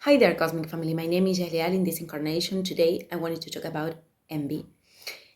Hi there, Cosmic Family. My name is Jalial. In this incarnation, today I wanted to talk about envy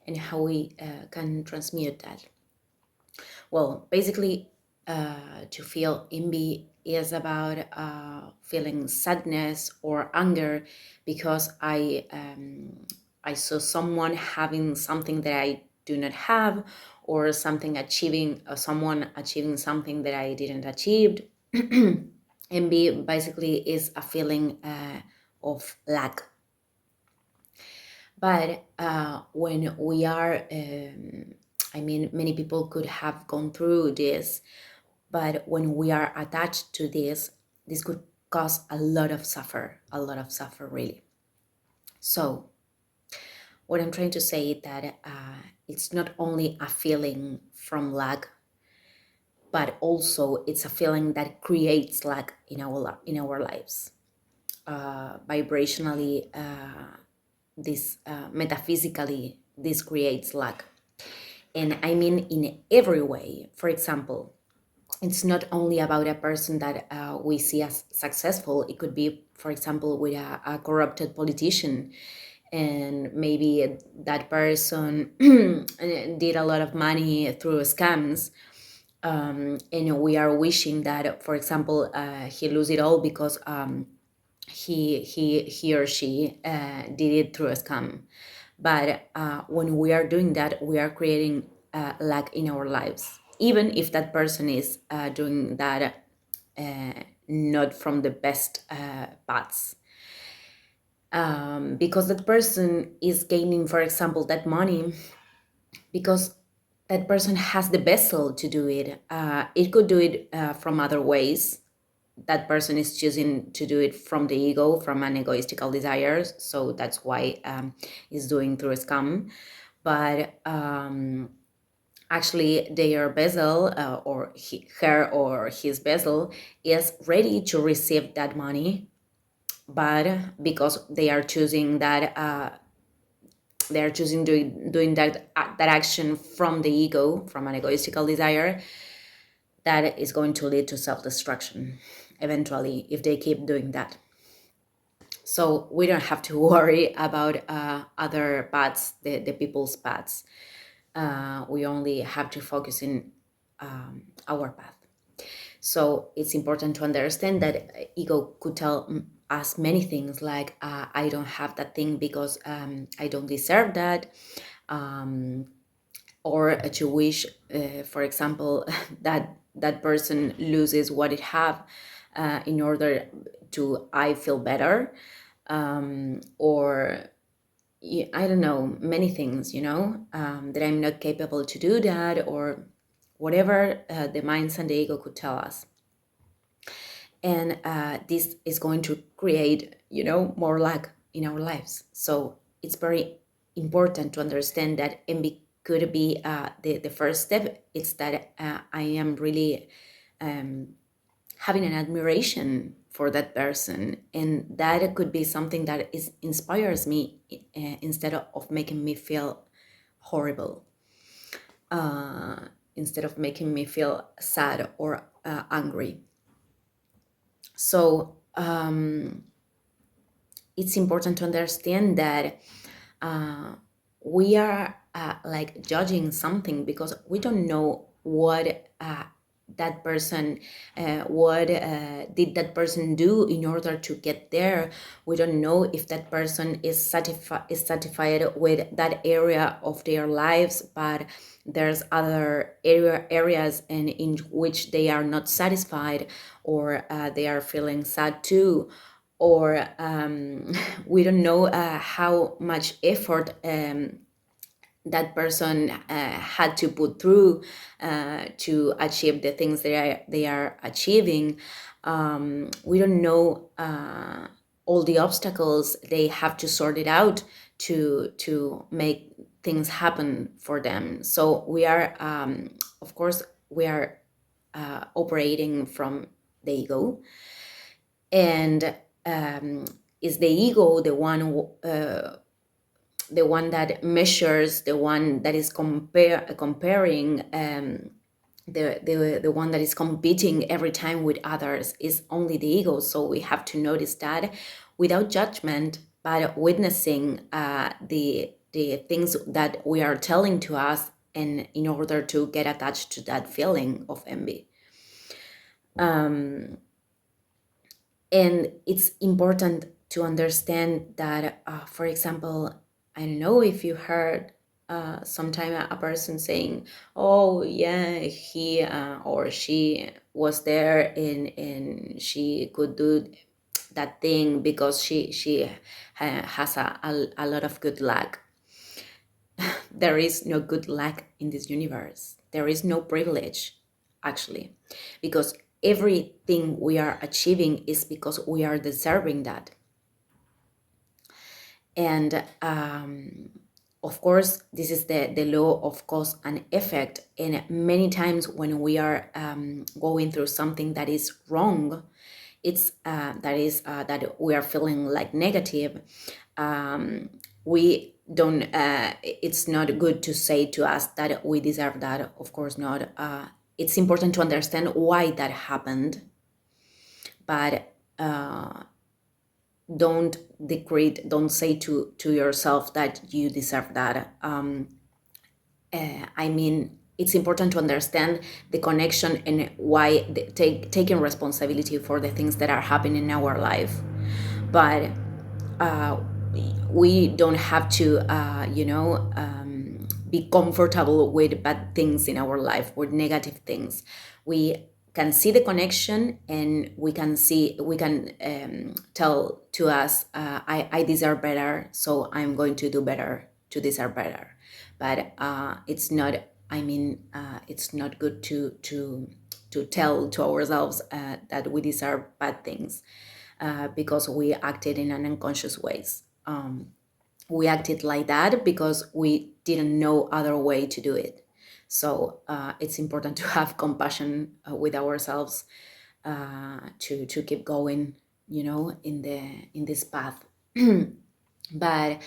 and how we can transmute that. Well, basically, to feel envy is about feeling sadness or anger because I saw someone having something that I do not have, or someone achieving something that I didn't achieve. Envy basically is a feeling of lack. But when we are, many people could have gone through this, but when we are attached to this could cause a lot of suffer, really. So, what I'm trying to say is that it's not only a feeling from lack, but also it's a feeling that creates lack in our lives. Vibrationally, this metaphysically, this creates lack. And I mean in every way. For example, it's not only about a person that we see as successful. It could be, for example, with a corrupted politician, and maybe that person did a lot of money through scams. And we are wishing that, for example, he lose it all because he or she did it through a scam. But when we are doing that, we are creating lack in our lives, even if that person is doing that not from the best paths. Because that person is gaining, for example, that money because that person has the vessel to do it. It could do it from other ways. That person is choosing to do it from the ego, from an egoistical desire. So that's why is doing through a scam. But actually, their vessel, her or his vessel, is ready to receive that money. But because they are choosing doing that action from the ego, from an egoistical desire, that is going to lead to self-destruction eventually if they keep doing that. So we don't have to worry about other paths, the people's paths. We only have to focus in our path. So it's important to understand that ego could tell us many things, like I don't have that thing because I don't deserve that, or to wish, for example, that person loses what it have in order to I feel better, or I don't know, many things, that I'm not capable to do that, or whatever the minds and the ego could tell us. And this is going to create, more lack in our lives. So it's very important to understand that envy could be the first step. It's that I am really having an admiration for that person, and that could be something that inspires me instead of making me feel horrible, instead of making me feel sad or angry. So it's important to understand that we are like judging something because we don't know what did that person do in order to get there. We don't know if that person is satisfied with that area of their lives, but there's other areas in which they are not satisfied, or they are feeling sad too, or we don't know how much effort that person had to put through to achieve the things they are achieving. We don't know all the obstacles they have to sort it out to make things happen for them. So we are, of course, we are operating from the ego, and is the ego the one that measures, the one that is comparing the one that is competing every time with others is only the ego. So we have to notice that without judgment, but witnessing the things that we are telling to us, and in order to get attached to that feeling of envy. And it's important to understand that, for example, I don't know if you heard sometime a person saying, "Oh yeah, he or she was there, and she could do that thing because she has a lot of good luck." There is no good luck in this universe. There is no privilege, actually, because everything we are achieving is because we are deserving that. And of course, this is the law of cause and effect. And many times when we are going through something that is wrong, it's that we are feeling like negative. We don't. It's not good to say to us that we deserve that. Of course not. It's important to understand why that happened, but don't say to yourself that you deserve that. I mean, it's important to understand the connection and why taking responsibility for the things that are happening in our life. But we don't have to be comfortable with bad things in our life, with negative things. We can see the connection, and we can tell to us, I deserve better, so I'm going to do better to deserve better. But it's not, it's not good to tell to ourselves that we deserve bad things, because we acted in an unconscious ways. We acted like that because we didn't know other way to do it. So it's important to have compassion with ourselves, to keep going, in this path. But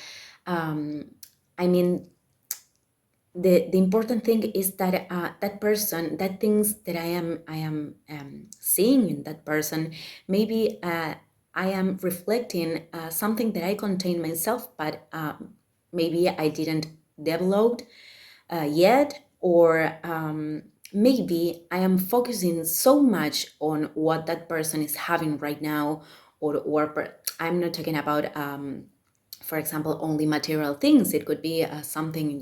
I mean, the important thing is that that person, that things that I am seeing in that person, maybe I am reflecting something that I contain myself, but maybe I didn't develop yet, or maybe I am focusing so much on what that person is having right now, or I'm not talking about for example, only material things. It could be something,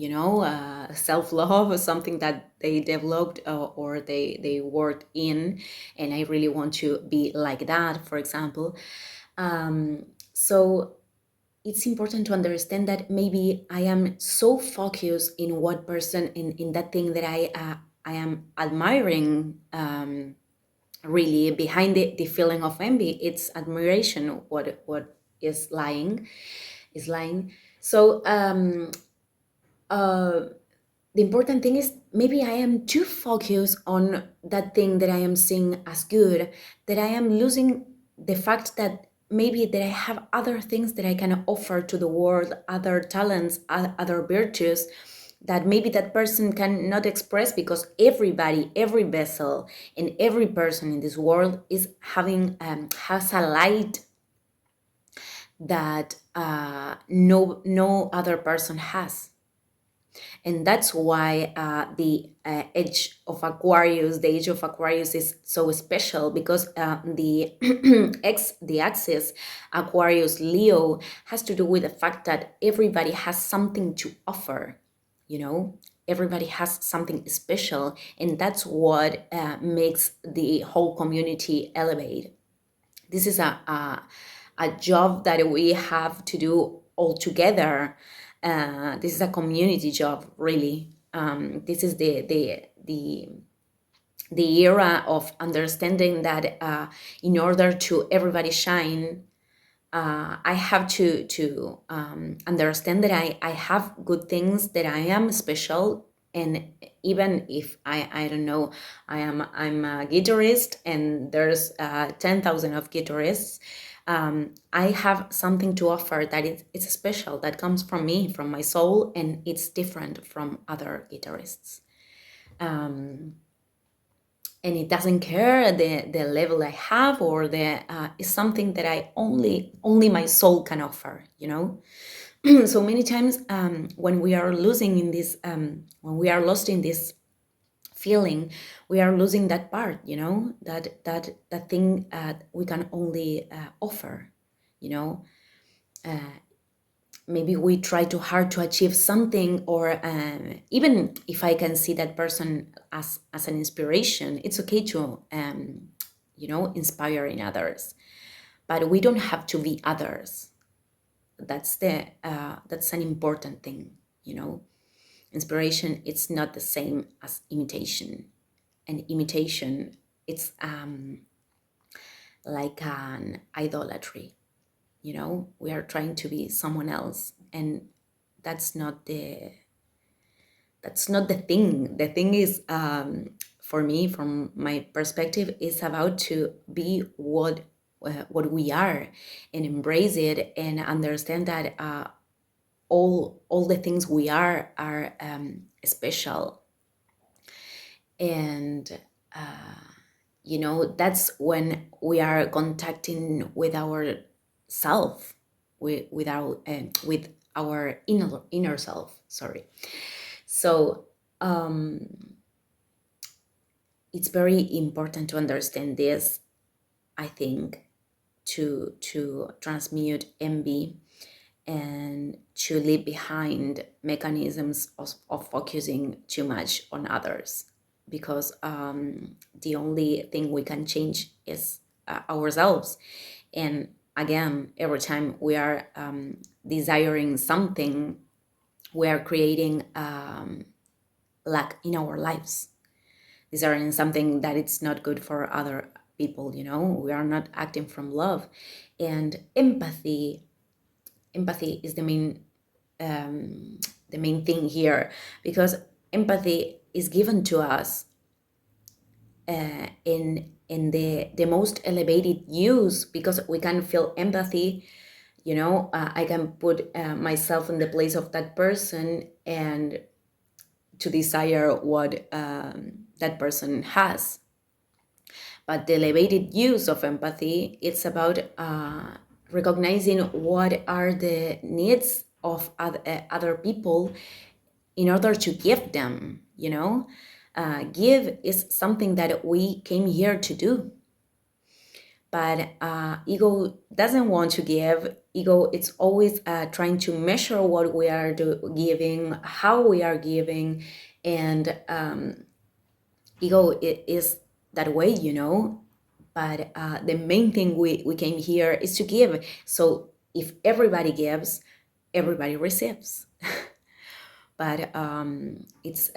self-love, or something that they developed, or they worked in, and I really want to be like that, for example. So it's important to understand that maybe I am so focused in what person, in that thing that I am admiring. Really, behind the feeling of envy, it's admiration. What is lying. So the important thing is, maybe I am too focused on that thing that I am seeing as good, that I am losing the fact that maybe that I have other things that I can offer to the world, other talents, other virtues that maybe that person cannot express, because everybody, every vessel, and every person in this world is having has a light that no other person has. And that's why the age of Aquarius is so special, because the the axis Aquarius Leo has to do with the fact that everybody has something to offer, everybody has something special, and that's what makes the whole community elevate. This is a job that we have to do all together. This is a community job, really. This is the era of understanding that in order to everybody shine, I have to understand that I have good things, that I am special. And even if I don't know, I'm a guitarist, and there's 10,000 of guitarists, I have something to offer that it's special, that comes from me, from my soul, and it's different from other guitarists. and it doesn't care the level I have, or the is something that I only my soul can offer, you know. So many times, when we are losing in this, when we are lost in this feeling, we are losing that part, you know, that thing we can only offer, you know. Maybe we try too hard to achieve something, or even if I can see that person as an inspiration, it's okay to you know, inspire in others, but we don't have to be others. That's an important thing, you know. Inspiration, it's not the same as imitation. And imitation, it's like an idolatry, you know. We are trying to be someone else, and that's not the thing. The thing is, for me, from my perspective, is about to be what we are, and embrace it, and understand that all the things we are special. And you know, that's when we are contacting with our self, with our inner self, sorry. So it's very important to understand this, I think, to transmute envy, and to leave behind mechanisms of focusing too much on others, because the only thing we can change is ourselves. And again, every time we are desiring something, we are creating lack in our lives. Desiring something that it's not good for other people, you know. We are not acting from love. And empathy is the main thing here, because empathy is given to us in the most elevated use, because we can feel empathy, you know. I can put myself in the place of that person, and to desire what that person has. But the elevated use of empathy, it's about recognizing what are the needs of other people, in order to give them, you know. Give is something that we came here to do. But ego doesn't want to give. Ego, it's always trying to measure what we are giving, how we are giving. And ego is that way, you know. But the main thing we came here is to give. So if everybody gives, everybody receives. But it's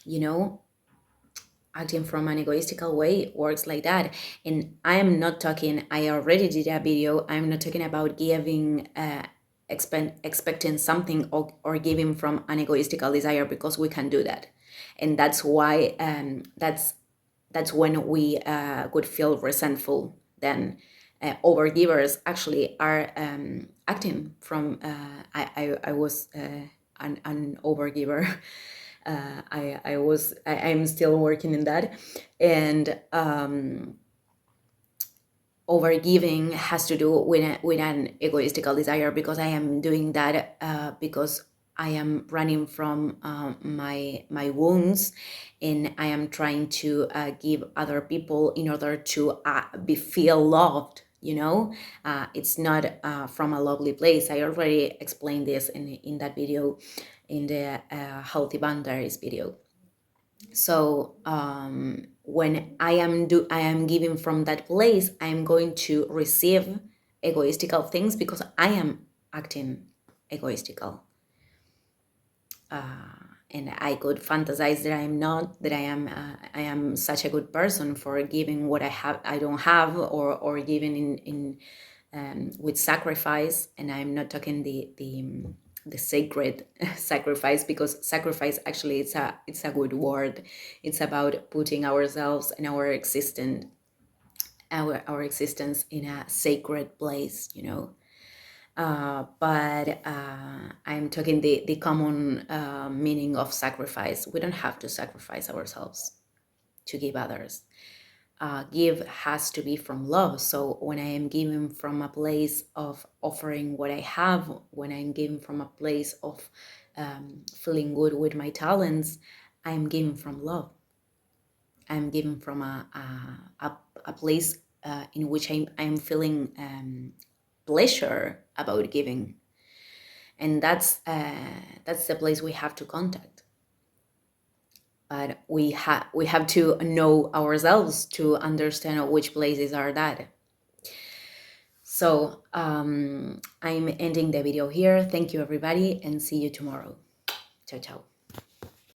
you know, acting from an egoistical way works like that. And I am not talking, I already did a video, I'm not talking about giving expecting something, or giving from an egoistical desire, because we can do that. And that's why that's when we would feel resentful. Then overgivers actually are acting from I was an overgiver. I'm still working in that. And overgiving has to do with an egoistical desire, because I am doing that because I am running from my wounds, and I am trying to give other people in order to feel loved, you know. It's not from a lovely place. I already explained this in that video, in the healthy boundaries video. So when I am giving from that place, I am going to receive egoistical things, because I am acting egoistical. And I could fantasize that I'm not, that I am such a good person for giving what I don't have, or giving in with sacrifice. And I'm not talking the sacred sacrifice, because sacrifice actually it's a good word. It's about putting ourselves and our existence in a sacred place, you know. But I'm talking the common meaning of sacrifice. We don't have to sacrifice ourselves. to give others. Give has to be from love. So when I am giving from a place of offering what I have, when I'm giving from a place of feeling good with my talents, I'm giving from love. I'm giving from a place in which I'm feeling pleasure about giving, and that's the place we have to contact. But we have to know ourselves to understand which places are that. So I'm ending the video here. Thank you, everybody, and see you tomorrow. Ciao, ciao.